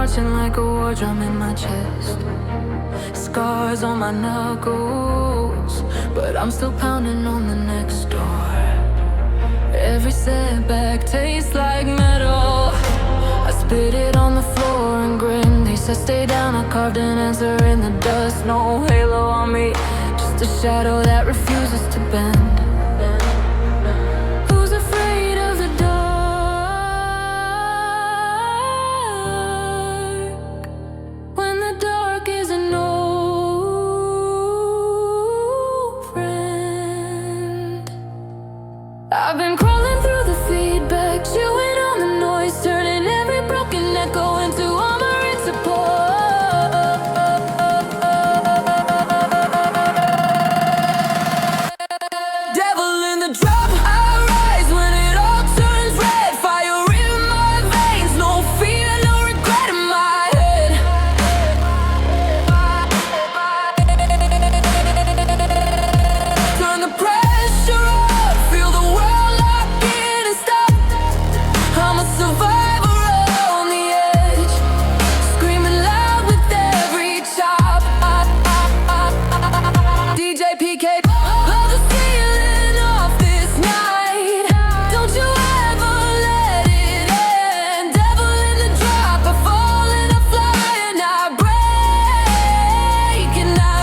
marching like a war drum in my chest. Scars on my knuckles, but I'm still pounding on the next door. Every setback tastes like metal. I spit it on the floor and grin. They said stay down, I carved an answer in the dust. No halo on me, just a shadow that refuses to bend. Who's afraid of the dark when the dark isn't no friend? I've been crawling through the feedback, chewing on the noise, turning every broken echo into armor and support. Devil in the drop, I rise when it all turns red. Fire in my veins, no fear, no regret in my head. Turn the pressure up, feel the world lock in and stop. I'm a survivor on the edge, screaming loud with every chop. DJ PK, blow the ceiling off this night. Don't you ever let it end. Devil in the drop, I fall and I fly and I break and I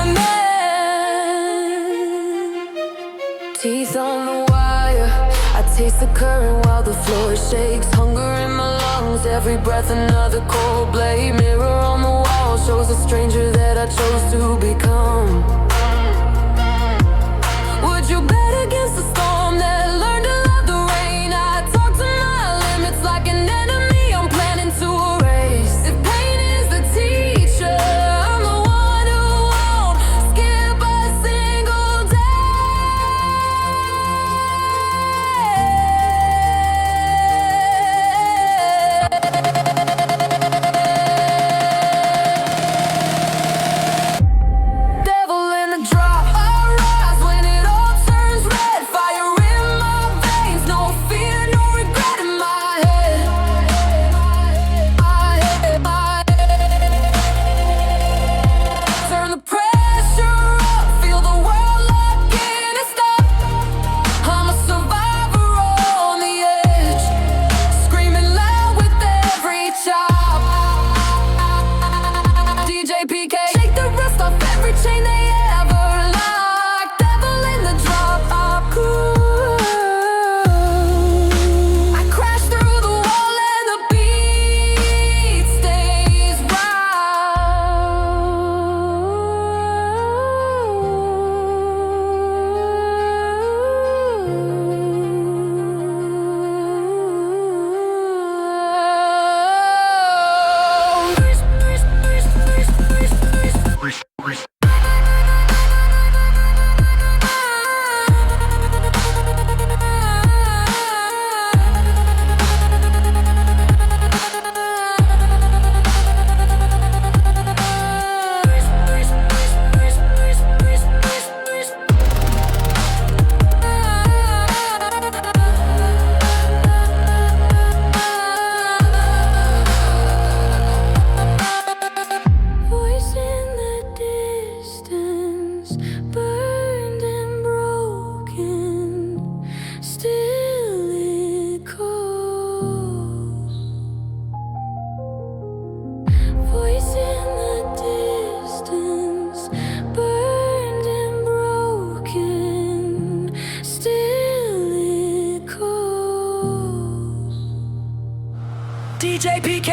mend. Teeth on the wire, I taste the current while the floor shakes. Hunger in my lungs, every breath another cold blade. Mirror on the wall shows a stranger that I chose to become. Would you bet against the storm that learned to love the rain? I talk to my limits like an enemy I'm planning to erase. If pain is the teacher, I'm the one who won't skip a single Devil in the drop, I rise when it all turns red. Fire in my veins, no fear, no regret in my head. Turn the pressure up, feel the world lock in and stop. I'm a survivor on the edge, screaming loud with every chop. DJ PK, shake the rust off every chain they ever locked. Devil in the drop, I'm cool. I crash through the wall and the beat stays Voice in the distance, burned and broken, still it calls. Voice in the distance, burned and broken, still it calls. DJ PK.